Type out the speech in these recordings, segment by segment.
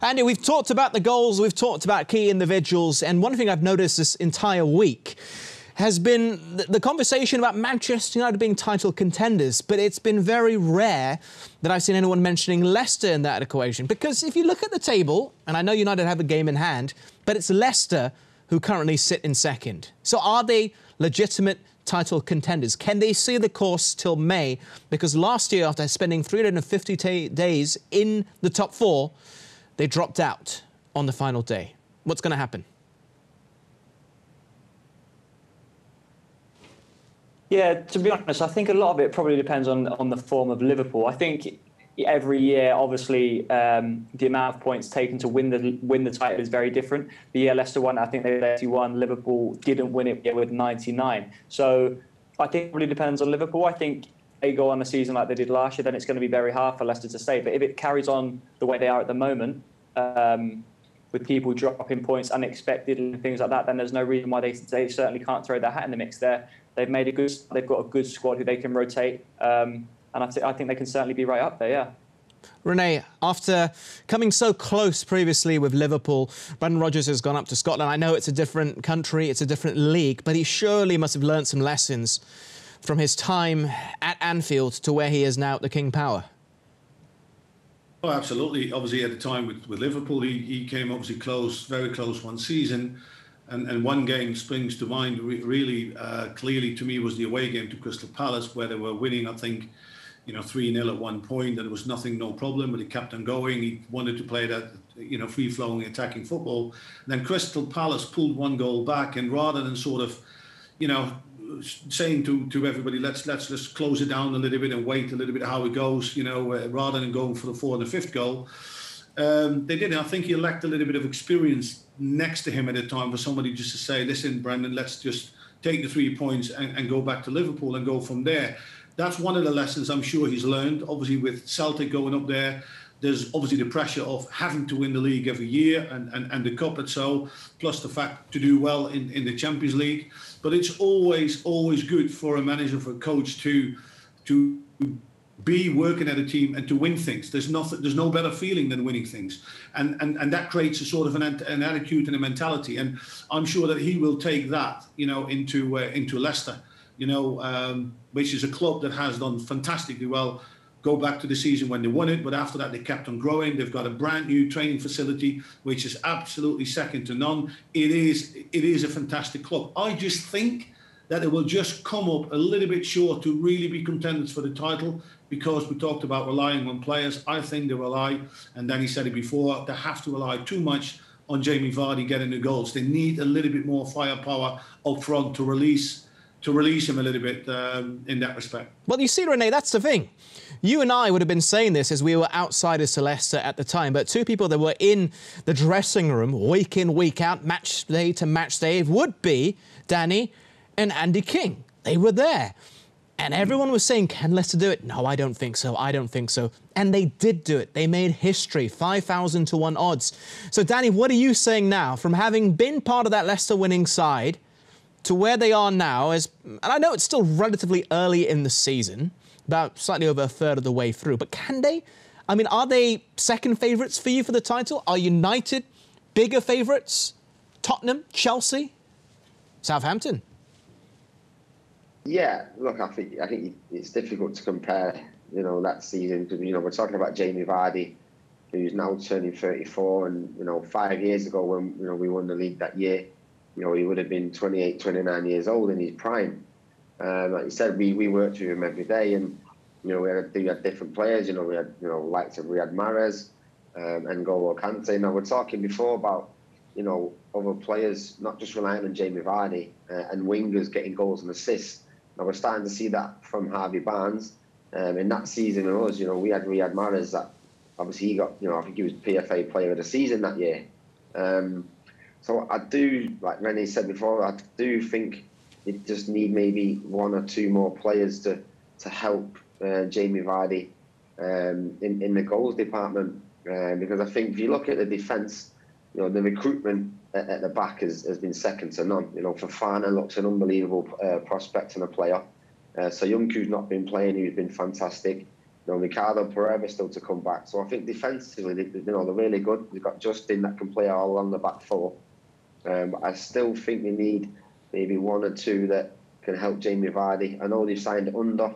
Andy, we've talked about the goals, we've talked about key individuals, and one thing I've noticed this entire week has been the conversation about Manchester United being title contenders, but it's been very rare that I've seen anyone mentioning Leicester in that equation. Because if you look at the table, and I know United have a game in hand, but it's Leicester who currently sit in second. So are they legitimate title contenders? Can they see the course till May? Because last year, after spending 350 days in the top four, they dropped out on the final day. What's going to happen? Yeah, to be honest, I think a lot of it probably depends on the form of Liverpool. I think every year, obviously, the amount of points taken to win the title is very different. The year Leicester won, I think they had 81. Liverpool didn't win it with 99. So I think it really depends on Liverpool. I think they go on a season like they did last year, then it's going to be very hard for Leicester to stay. But if it carries on the way they are at the moment, with people dropping points unexpected and things like that, then there's no reason why they certainly can't throw their hat in the mix there. They've got a good squad who they can rotate, and I think they can certainly be right up there, yeah. Renee, after coming so close previously with Liverpool, Brendan Rodgers has gone up to Scotland. I know it's a different country, it's a different league, but he surely must have learned some lessons from his time at Anfield to where he is now at the King Power. Oh, absolutely. Obviously, at the time with Liverpool, he came obviously close, very close one season. And one game springs to mind really clearly to me was the away game to Crystal Palace, where they were winning, I think, 3-0 at one point, and it was no problem, but he kept on going. He wanted to play that, free-flowing, attacking football. And then Crystal Palace pulled one goal back, and rather than sort of, saying to everybody, let's just close it down a little bit and wait a little bit how it goes, rather than going for the fourth and the fifth goal. They did. I think he lacked a little bit of experience next to him at the time for somebody just to say, listen, Brendan, let's just take the 3 points and go back to Liverpool and go from there. That's one of the lessons I'm sure he's learned. Obviously, with Celtic going up there, there's obviously the pressure of having to win the league every year and the cup itself, plus the fact to do well in the Champions League. But it's always good for a manager, for a coach to be working at a team and to win things. There's no better feeling than winning things, and that creates a sort of an attitude and a mentality. And I'm sure that he will take that, into Leicester, which is a club that has done fantastically well. Go back to the season when they won it, but after that they kept on growing. They've got a brand new training facility, which is absolutely second to none. It is a fantastic club. I just think that it will just come up a little bit short to really be contenders for the title, because we talked about relying on players. I think they rely, and Danny said it before, they have to rely too much on Jamie Vardy getting the goals. They need a little bit more firepower up front to release him a little bit in that respect. Well, you see, Renee, that's the thing. You and I would have been saying this as we were outsiders to Leicester at the time, but two people that were in the dressing room week in, week out, match day to match day, would be Danny and Andy King. They were there. And everyone was saying, can Leicester do it? No, I don't think so. I don't think so. And they did do it. They made history, 5,000 to 1 odds. So, Danny, what are you saying now from having been part of that Leicester winning side to where they are now? And I know it's still relatively early in the season, about slightly over a third of the way through, but can they? I mean, are they second favourites for you for the title? Are United bigger favourites? Tottenham, Chelsea, Southampton? Yeah, look, I think it's difficult to compare, that season, because, we're talking about Jamie Vardy, who's now turning 34, and, 5 years ago when, we won the league that year, he would have been 28, 29 years old in his prime. Like you said, we worked with him every day, and, we had different players, we had, likes of Riyad Mahrez, and N'Golo Kante. Now, we're talking before about, other players, not just relying on Jamie Vardy, and wingers getting goals and assists. Now, we're starting to see that from Harvey Barnes. In that season of us, we had Riyad Mahrez that obviously he got, I think he was PFA Player of the Season that year. So I do, like Renee said before, I do think you just need maybe 1 or 2 more players to help Jamie Vardy in the goals department. Because I think if you look at the defence, the recruitment at the back has been second to none. Fofana looks an unbelievable prospect and a player. So Youngku's not been playing, he's been fantastic. Ricardo Pereira still to come back. So I think defensively, they're really good. They've got Justin that can play all along the back four. But I still think they need maybe one or two that can help Jamie Vardy. I know they've signed Under,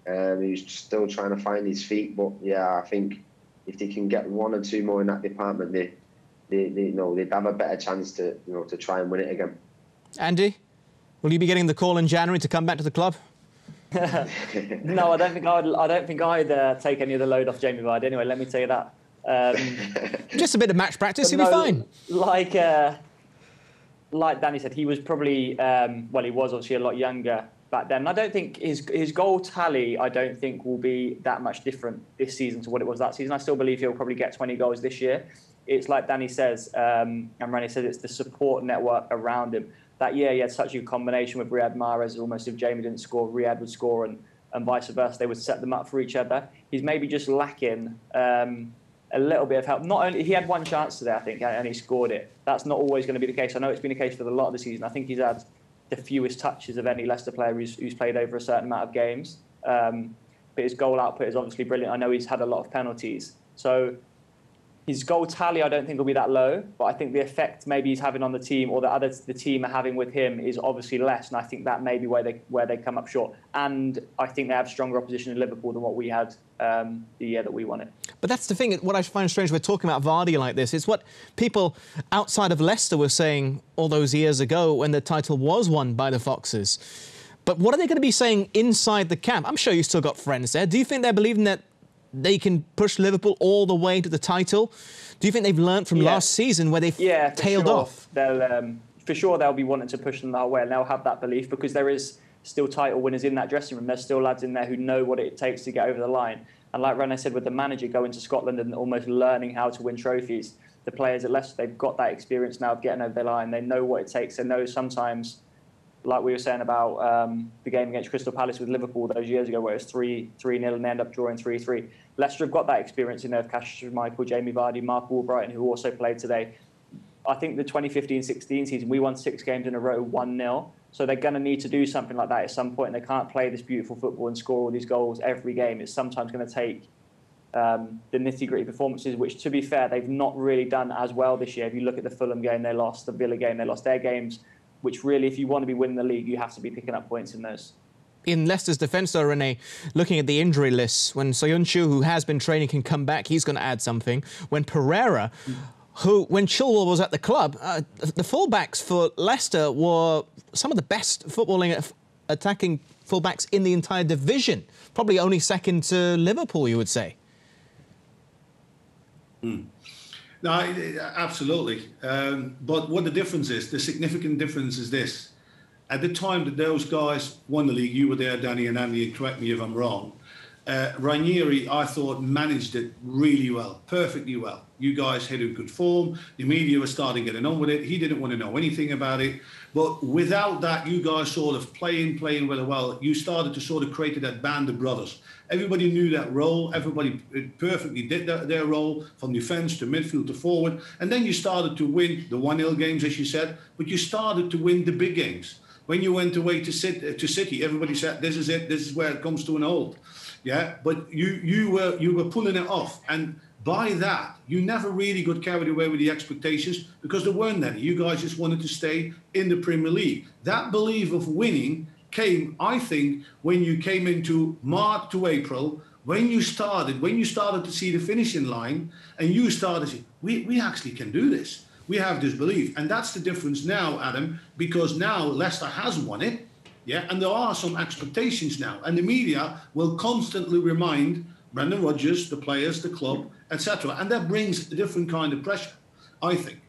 who's still trying to find his feet. But yeah, I think if they can get one or two more in that department, they'd have a better chance to try and win it again. Andy, will you be getting the call in January to come back to the club? No, I don't think I'd take any of the load off Jamie Vardy. Anyway, let me tell you that. Just a bit of match practice, you'll be fine. Like Danny said, he was probably he was obviously a lot younger back then. I don't think his goal tally, I don't think, will be that much different this season to what it was that season. I still believe he'll probably get 20 goals this year. It's like Danny says, and Rani says, it's the support network around him. That year, he had such a combination with Riyad Mahrez. Almost if Jamie didn't score, Riyad would score, and vice versa. They would set them up for each other. He's maybe just lacking a little bit of help. Not only he had one chance today, I think, and he scored it. That's not always going to be the case. I know it's been the case for a lot of the season. I think he's had the fewest touches of any Leicester player who's played over a certain amount of games. But his goal output is obviously brilliant. I know he's had a lot of penalties, so his goal tally, I don't think, will be that low, but I think the effect maybe he's having on the team or the team are having with him is obviously less, and I think that may be where they come up short. And I think they have stronger opposition in Liverpool than what we had the year that we won it. But that's the thing, what I find strange, we're talking about Vardy like this, it's what people outside of Leicester were saying all those years ago when the title was won by the Foxes. But what are they going to be saying inside the camp? I'm sure you still got friends there. Do you think they're believing that they can push Liverpool all the way to the title? Do you think they've learned from last season where they've tailed off? For sure they'll be wanting to push them that way, and they'll have that belief because there is still title winners in that dressing room. There's still lads in there who know what it takes to get over the line. And like René said, with the manager going to Scotland and almost learning how to win trophies, the players at Leicester, they've got that experience now of getting over the line. They know what it takes. They know sometimes, like we were saying about the game against Crystal Palace with Liverpool those years ago, where it was 3-0 and they end up drawing 3-3. Leicester have got that experience in there of Cash Michael, Jamie Vardy, Mark Warbrighton, who also played today. I think the 2015-16 season, we won 6 games in a row, 1-0. So they're going to need to do something like that at some point. They can't play this beautiful football and score all these goals every game. It's sometimes going to take the nitty-gritty performances, which, to be fair, they've not really done as well this year. If you look at the Fulham game they lost, the Villa game they lost, their games, which really, if you want to be winning the league, you have to be picking up points in those. In Leicester's defence, though, René, looking at the injury lists, when Soyuncu, who has been training, can come back, he's going to add something. When Pereira, when Chilwell was at the club, the fullbacks for Leicester were some of the best footballing attacking fullbacks in the entire division. Probably only second to Liverpool, you would say. No, absolutely. But what the difference is, the significant difference is this. At the time that those guys won the league, you were there, Danny and Andy, and correct me if I'm wrong, Ranieri, I thought, managed it really well, perfectly well. You guys had a good form. The media was starting getting on with it. He didn't want to know anything about it. But without that, you guys sort of playing really well. You started to sort of create that band of brothers. Everybody knew that role. Everybody perfectly did their role, from defence to midfield to forward. And then you started to win the 1-0 games, as you said, but you started to win the big games. When you went away to City, everybody said, this is it, this is where it comes to an halt. Yeah, but you were pulling it off. And by that, you never really got carried away with the expectations because there weren't any. You guys just wanted to stay in the Premier League. That belief of winning came, I think, when you came into March to April, when you started to see the finishing line, and you started to say, we actually can do this. We have this belief. And that's the difference now, Adam, because now Leicester has won it, yeah, and there are some expectations now. And the media will constantly remind Brendan Rodgers, the players, the club, etc. And that brings a different kind of pressure, I think.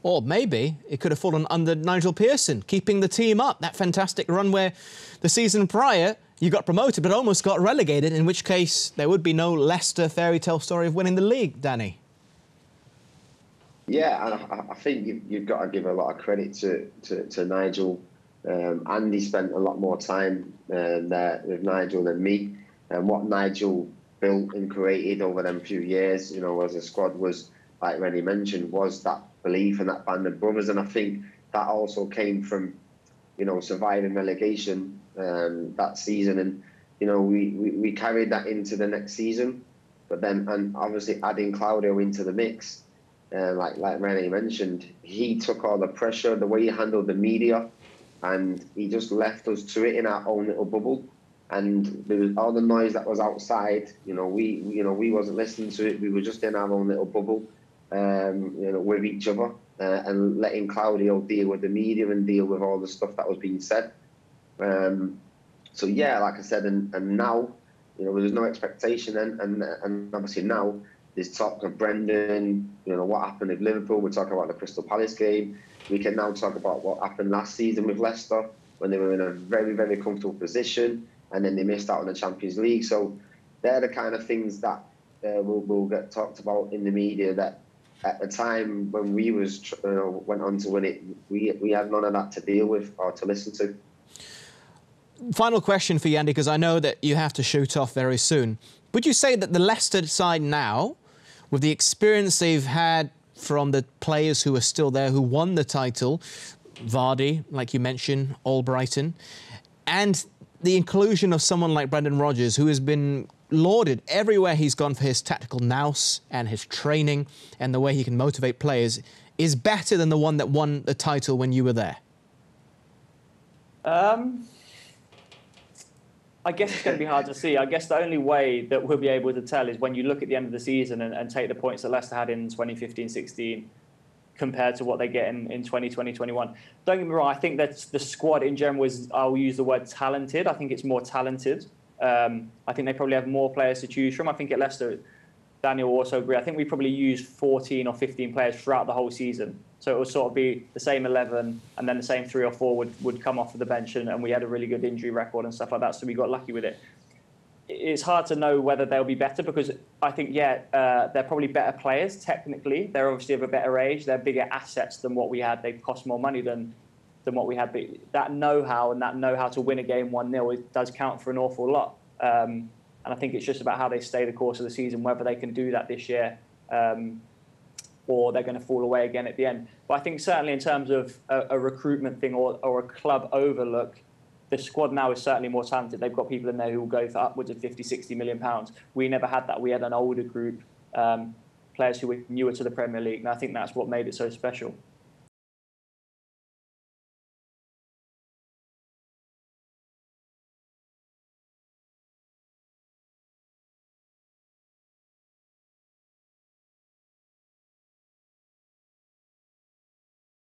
Or maybe it could have fallen under Nigel Pearson, keeping the team up. That fantastic run where the season prior you got promoted but almost got relegated, in which case there would be no Leicester fairy tale story of winning the league, Danny. Yeah, and I think you've got to give a lot of credit to Nigel. Andy spent a lot more time there with Nigel than me. And what Nigel built and created over them few years, you know, as a squad was, like Rennie mentioned, was that belief and that band of brothers. And I think that also came from, you know, surviving relegation that season. And you know, we carried that into the next season. But then, and obviously adding Claudio into the mix, like Renee mentioned, he took all the pressure, the way he handled the media, and he just left us to it in our own little bubble. And there was all the noise that was outside. You know, we wasn't listening to it. We were just in our own little bubble, you know, with each other, and letting Claudio deal with the media and deal with all the stuff that was being said. So yeah, like I said, and now, you know, there's no expectation, and obviously now there's talk of Brendan. You know, what happened with Liverpool. We're talking about the Crystal Palace game. We can now talk about what happened last season with Leicester when they were in a very, very comfortable position, and then they missed out on the Champions League. So they're the kind of things that will get talked about in the media. That at the time when we went on to win it, we had none of that to deal with or to listen to. Final question for you, Andy, because I know that you have to shoot off very soon. Would you say that the Leicester side now, with the experience they've had from the players who are still there, who won the title, Vardy, like you mentioned, Albrighton, and the inclusion of someone like Brendan Rodgers, who has been lauded everywhere he's gone for his tactical nous and his training and the way he can motivate players, is better than the one that won the title when you were there? I guess it's going to be hard to see. I guess the only way that we'll be able to tell is when you look at the end of the season and take the points that Leicester had in 2015-16 compared to what they get in 2020-21. Don't get me wrong, I think that the squad in general is, I'll use the word talented. I think it's more talented. I think they probably have more players to choose from. I think at Leicester, Daniel will also agree, I think we probably used 14 or 15 players throughout the whole season. So it would sort of be the same 11 and then the same 3 or 4 would come off of the bench, and we had a really good injury record and stuff like that, so we got lucky with it. It's hard to know whether they'll be better because I think, they're probably better players technically. They're obviously of a better age. They're bigger assets than what we had. They cost more money than what we had. But that know-how and that know-how to win a game 1-0, it does count for an awful lot. And I think it's just about how they stay the course of the season, whether they can do that this year or they're going to fall away again at the end. But I think certainly in terms of a recruitment thing or a club overlook, the squad now is certainly more talented. They've got people in there who will go for upwards of 50, 60 million pounds. We never had that. We had an older group, players who were newer to the Premier League, and I think that's what made it so special.